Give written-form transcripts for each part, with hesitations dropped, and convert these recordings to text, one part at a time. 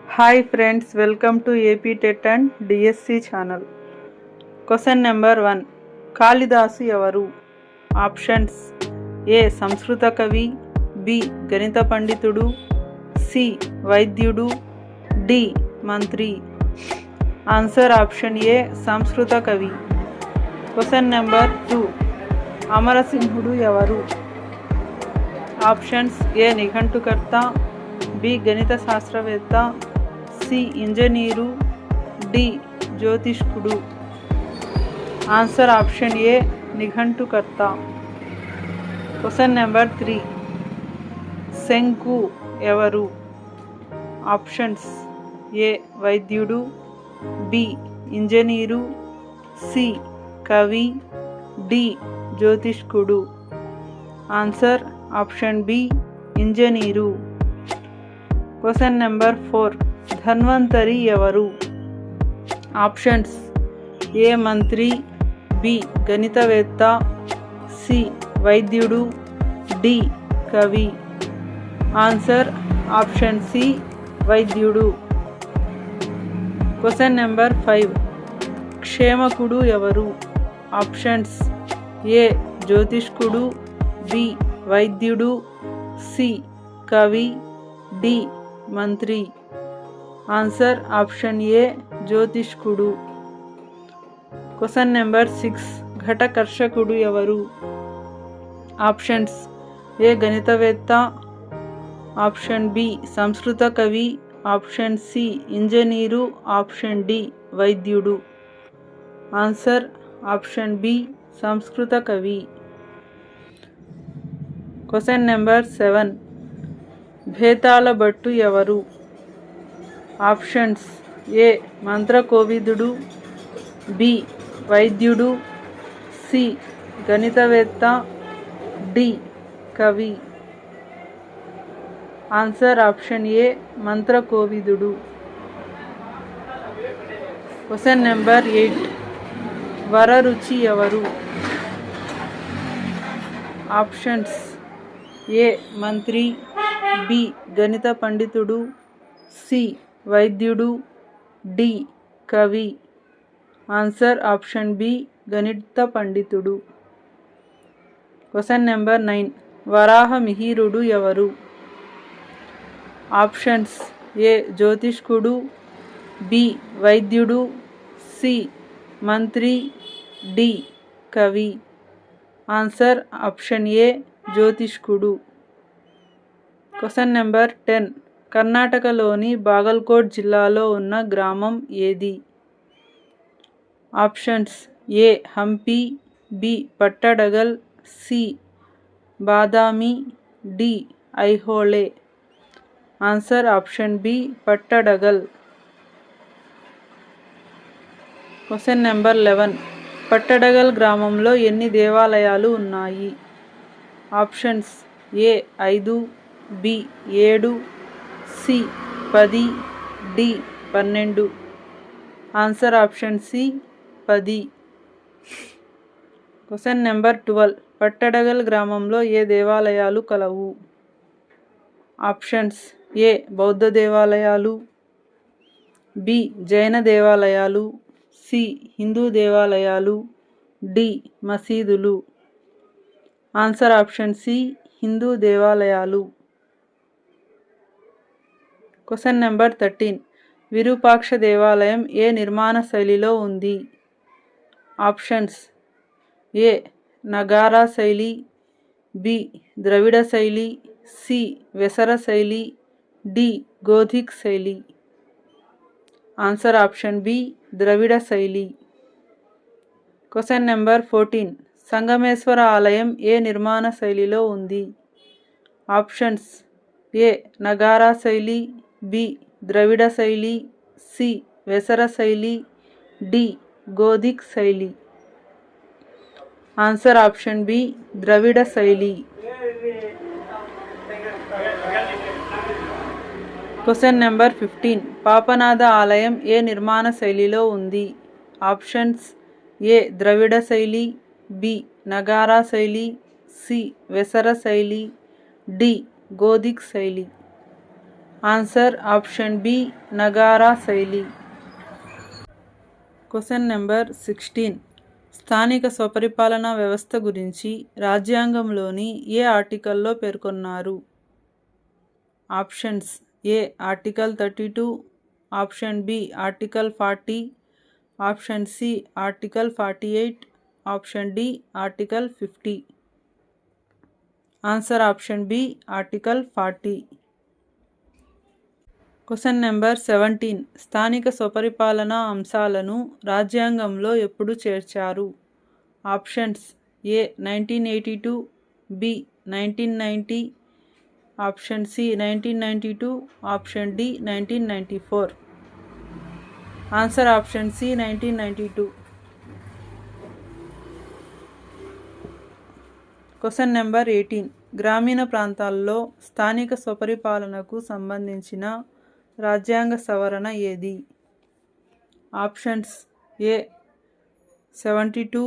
Hi friends, welcome to AP TET and DSC channel. Question number 1. Kalidasa ఎవరు? Options: ఏ సంస్కృత కవి, B గణిత పండితుడు, సి వైద్యుడు, డి మంత్రి. ఆన్సర్ ఆప్షన్ ఏ సంస్కృత కవి. Question number 2. అమరసింహుడు ఎవరు? ఆప్షన్స్: ఏ నిఘంటుకర్త, బి గణిత శాస్త్రవేత్త, సి ఇంజనీరు, డి జ్యోతిష్కుడు. ఆన్సర్ ఆప్షన్ ఏ నిఘంటుకర్త. Question number 3. శంకు ఎవరు? ఆప్షన్స్: ఏ వైద్యుడు, బి ఇంజనీరు, సి కవి, డి జ్యోతిష్కుడు. Answer option B engineer. Question number 4. Dhanvantari ఎవరు? ఆప్షన్స్: ఏ మంత్రి, బి గణితవేత్త, సి వైద్యుడు, డి కవి. ఆన్సర్ ఆప్షన్ సి వైద్యుడు. Question number 5. క్షేమకుడు ఎవరు? ఆప్షన్స్: ఏ జ్యోతిష్కుడు, బి వైద్యుడు, సి కవి, డి మంత్రి. ఆన్సర్ ఆప్షన్ ఏ జ్యోతిష్కుడు. Question number 6. ఘటకర్షకుడు ఎవరు? ఆప్షన్స్: ఏ గణితవేత్త, ఆప్షన్ బి సంస్కృత కవి, option C engineer, option D వైద్యుడు. ఆన్సర్ ఆప్షన్ బి సంస్కృత కవి. Question number 7. భేతాళ భట్టు ఎవరు? ఆప్షన్స్: ఏ మంత్రకోవిదుడు, బి వైద్యుడు, సి గణితవేత్త, డి కవి. ఆన్సర్ ఆప్షన్ ఏ మంత్రకోవిదుడు. Question number 8. వరరుచి ఎవరు? ఆప్షన్స్: ఏ మంత్రి, బి గణిత పండితుడు, సి వైద్యుడు, డి కవి. ఆన్సర్ ఆప్షన్ బి గణిత పండితుడు. Question number 9. వరాహమిహిరుడు ఎవరు? ఆప్షన్స్: ఏ జ్యోతిష్కుడు, బి వైద్యుడు, సి మంత్రి, డి కవి. ఆన్సర్ ఆప్షన్ ఏ జ్యోతిష్కుడు. Question number 10. కర్ణాటకలోని బాగల్కోట్ జిల్లాలో ఉన్న గ్రామం ఏది? Options: A Hampi, B Pattadakal, C Badami, D Aihole. Answer option B Pattadakal. Question number 11. Pattadakal గ్రామంలో ఎన్ని దేవాలయాలు ఉన్నాయి? Options: A 5, B 7, C 10, D 12. Answer option C 10. Question number 12. Pattadakal గ్రామంలో ఏ దేవాలయాలు కలవు? ఆప్షన్స్: ఏ బౌద్ధ దేవాలయాలు, బి జైన దేవాలయాలు, సి హిందూ దేవాలయాలు, డి మసీదులు. ఆన్సర్ ఆప్షన్ సి హిందూ దేవాలయాలు. Question number 13. విరూపాక్ష దేవాలయం ఏ నిర్మాణ శైలిలో ఉంది? ఆప్షన్స్: ఏ నగారా శైలి, బి ద్రవిడ శైలి, సి వెసర శైలి, డి గోధిక్ శైలి. ఆన్సర్ ఆప్షన్ బి ద్రవిడ శైలి. Question number 14. సంగమేశ్వర ఆలయం ఏ నిర్మాణ శైలిలో ఉంది? ఆప్షన్స్: ఏ నగారా శైలి, బి ద్రవిడ శైలి, సి వెసర శైలి, డి గోధిక్ శైలి. ఆన్సర్ ఆప్షన్ బి ద్రవిడ శైలి. Question number 15. పాపనాథ ఆలయం ఏ నిర్మాణ శైలిలో ఉంది? ఆప్షన్స్: ఏ ద్రవిడ శైలి, బి నగారా శైలి, సి వెసర శైలి, డి గోధిక్ శైలి. ఆన్సర్ ఆప్షన్ బి నగారా శైలి. Question number 16. స్థానిక స్వపరిపాలనా వ్యవస్థ గురించి రాజ్యాంగంలోని ఏ ఆర్టికల్లో పేర్కొన్నారు? Options: A article 32, option B article 40, option C article 48, option D article 50. Answer option B article 40. Question number 17. స్థానిక స్వపరిపాలనా అంశాలను రాజ్యాంగంలో ఎప్పుడు చేర్చారు? Options: A 1982, B 1990, option C 1992, option D 1994. Answer option C 1992. Question number 18. గ్రామీణ ప్రాంతాల్లో స్థానిక స్వపరిపాలనకు సంబంధించిన రాజ్యాంగ సవరణ ఏది? ఆప్షన్స్: ఏ 72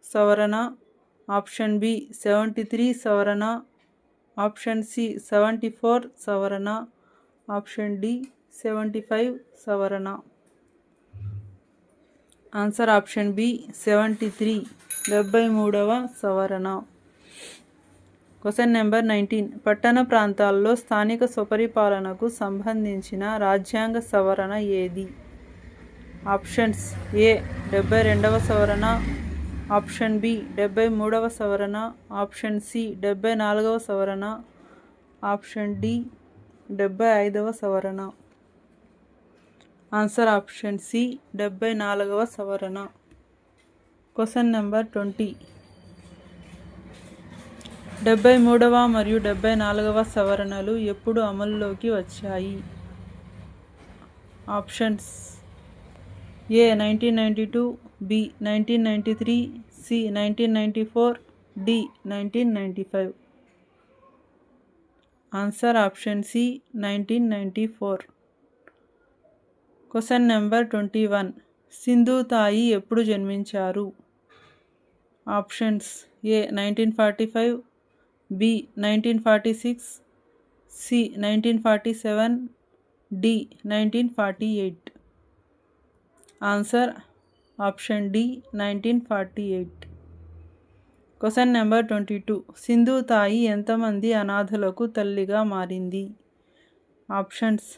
సవరణ, ఆప్షన్ బి 73 సవరణ, ఆప్షన్ సి 74 సవరణ, ఆప్షన్ డి 75 సవరణ. ఆన్సర్ ఆప్షన్ బి 73, 73వ సవరణ. Question number 19. పట్టణ ప్రాంతాల్లో స్థానిక స్వపరిపాలనకు సంబంధించిన రాజ్యాంగ సవరణ ఏది? ఆప్షన్స్: ఏ 72వ సవరణ, ఆప్షన్ బి 73వ సవరణ, ఆప్షన్ సి 74వ సవరణ, ఆప్షన్ డి 75వ సవరణ. ఆన్సర్ ఆప్షన్ సి 74వ సవరణ. Question number 20. 73వ మరియు 74వ సవరణలు ఎప్పుడు అమల్లోకి వచ్చాయి? Options: A 1992, B 1993, C 1994, D 1995. Answer option C 1994. Question number 21. Sindhu Tai ఎప్పుడు జన్మించారు? Options: A 1945, B 1946, C 1947, D 1948. Answer option D 1948. Question number 22. Sindhu Tai ఎంతమంది అనాథలకు తల్లిగా మారింది? Options: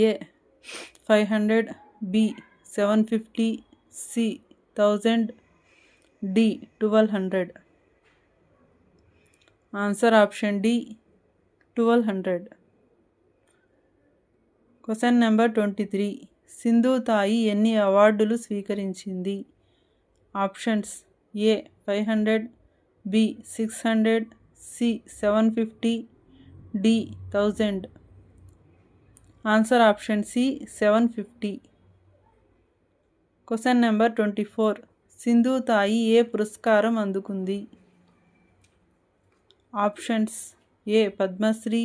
A 500, B 750, C 1000, D 1200. Answer option D 1200. Question number 23. Sindhu Tai ఎన్ని అవార్డులు స్వీకరించింది? Options: A 500, B 600, C 750, D 1000. Answer option C 750. Question number 24. Sindhu Tai ఏ పురస్కారం అందుకుంది? ఆప్షన్స్: ఏ పద్మశ్రీ,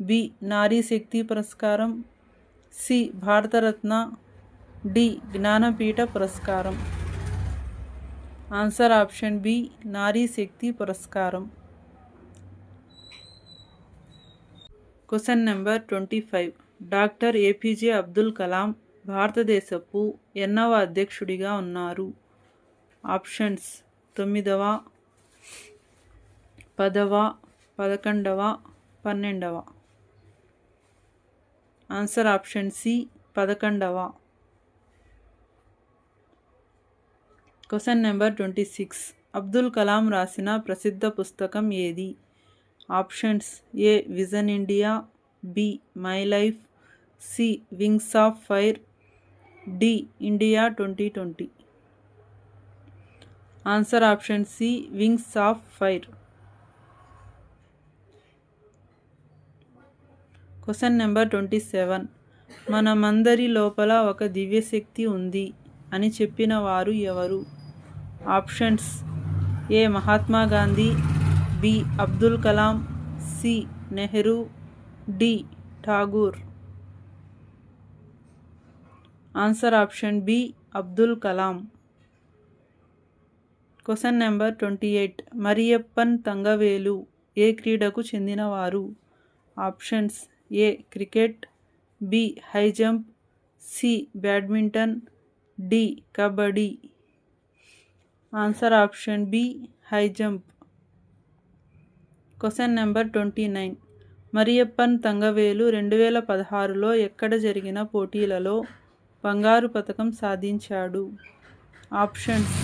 బి నారీ శక్తి పురస్కారం, సి భారతరత్న, డి జ్ఞానపీఠ పురస్కారం. Answer option B Nari Shakti పురస్కారం. Question number 25. Doctor APJ Abdul Kalam భారతదేశపు ఎన్నవ అధ్యక్షుడిగా ఉన్నారు? ఆప్షన్స్: 9వ, 10వ, 11వ, 12వ. ఆన్సర్ ఆప్షన్ సి 11వ. Question number 26. అబ్దుల్ కలాం రాసిన ప్రసిద్ధ పుస్తకం ఏది? Options: A vision India, B my life, C wings of fire, D India 2020. Answer option C wings of fire. Question number 27. మనమందరి లోపల ఒక దివ్యశక్తి ఉంది అని చెప్పిన వారు ఎవరు? Options: A Mahatma Gandhi, B Abdul Kalam, C Nehru, D Tagore. Answer option B Abdul Kalam. Question number 28. Mariyappan Thangavelu ఏ క్రీడకు చెందినవారు? Options: A cricket, B high jump, C badminton, D kabaddi. Answer option B high jump. Question number 29. Mariyappan Thangavelu 2016లో ఎక్కడ జరిగిన పోటీలలో బంగారు పతకం సాధించాడు? Options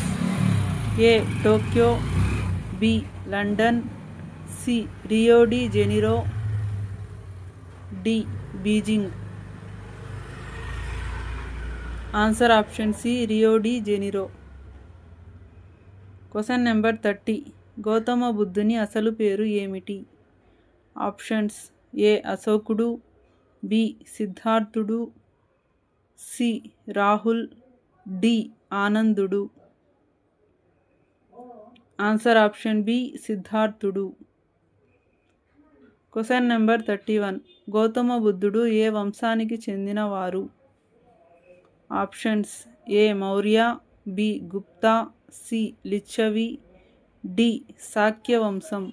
A Tokyo, B London, C Rio de Janeiro, D Beijing. Answer option C Rio de Janeiro. Question number 30. Gautama బుద్ధుని అసలు పేరు ఏమిటి? ఆప్షన్స్ ఏ అశోకుడు, బి సిద్ధార్థుడు, సి రాహుల్, డి ఆనందుడు. ఆన్సర్ ఆప్షన్ బి సిద్ధార్థుడు. Question number 31. గౌతమ బుద్ధుడు ఏ వంశానికి చెందినవారు? Options A Maurya, B Gupta, C Lichchhavi, D Shakya వంశం.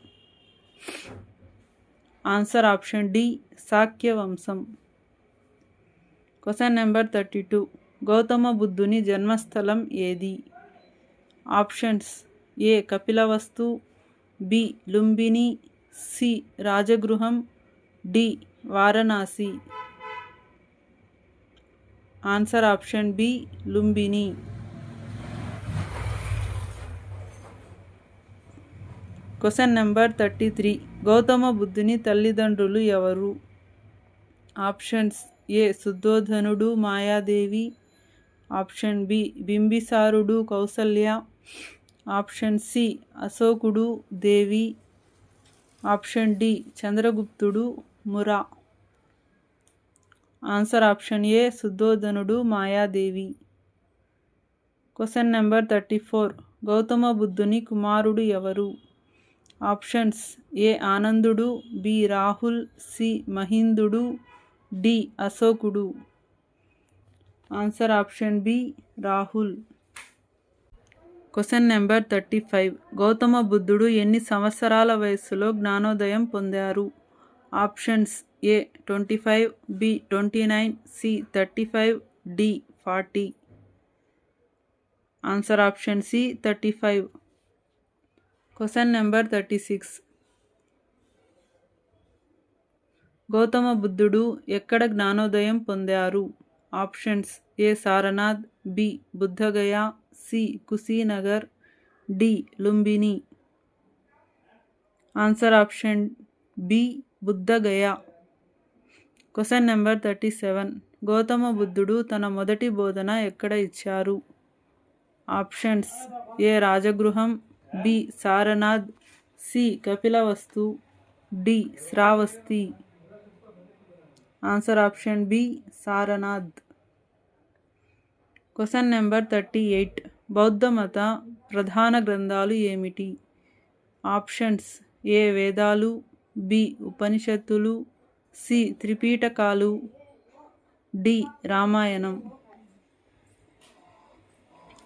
ఆన్సర్ ఆప్షన్ డి శాక్య వంశం. Question number 32. గౌతమ బుద్ధుని జన్మస్థలం ఏది? Options A Kapilavastu, B Lumbini, C రాజగృహం, D Varanasi. Answer option B Lumbini. Question number 33. Gautama బుద్ధుని తల్లిదండ్రులు ఎవరు? ఆప్షన్స్ ఏ శుద్ధోధనుడు, మాయాదేవి, ఆప్షన్ బి బింబిసారుడు, కౌసల్య, ఆప్షన్ సి అశోకుడు, దేవి, ఆప్షన్ డి చంద్రగుప్తుడు, మురా. ఆన్సర్ ఆప్షన్ ఏ శుద్ధోధనుడు, మాయాదేవి. Question number 34. గౌతమ బుద్ధుని కుమారుడు ఎవరు? ఆప్షన్స్ ఏ ఆనందుడు, బి రాహుల్, సి మహిందుడు, డి అశోకుడు. Answer option B Rahul. Question number 35. Gautama బుద్ధుడు ఎన్ని సంవత్సరాల వయస్సులో జ్ఞానోదయం పొందారు? Options A 25, B 29, C 35, D 40. Answer option C 35. Question number 36. Gautama బుద్ధుడు ఎక్కడ జ్ఞానోదయం పొందారు? Options A Sarnath, B Buddhagaya, C Kushinagar, D Lumbini. Answer option B Buddhagaya. Question number 37. Gautama బుద్ధుడు తన మొదటి బోధన ఎక్కడ ఇచ్చారు? ఆప్షన్స్ ఏ రాజగృహం, B Sarnath, C Kapilavastu, D Shravasti. Answer option B Sarnath. Question number 38. బౌద్ధ మత ప్రధాన గ్రంథాలు ఏమిటి? ఆప్షన్స్ ఏ వేదాలు, బి ఉపనిషత్తులు, సి త్రిపీటకాలు, డి రామాయణం.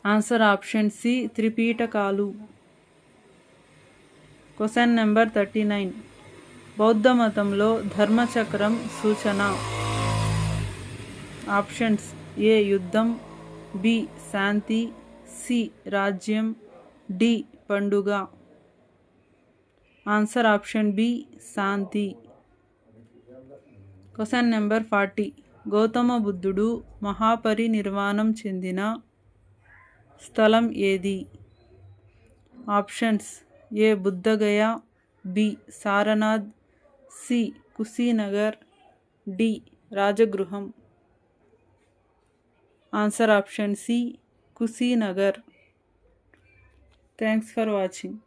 ఆన్సర్ ఆప్షన్ సి త్రిపీటకాలు. Question number 39. బౌద్ధ మతంలో ధర్మచక్రం సూచన. ఆప్షన్స్ ఏ యుద్ధం, బి శాంతి, సి రాజ్యం, డి పండుగ. ఆన్సర్ ఆప్షన్ బి శాంతి. Question number 40. గౌతమ బుద్ధుడు మహాపరినిర్వాణం చెందిన స్థలం ఏది? Options A Buddhagaya, B Sarnath, C Kushinagar, D రాజగృహం. Answer option C Kushinagar. Thanks for watching.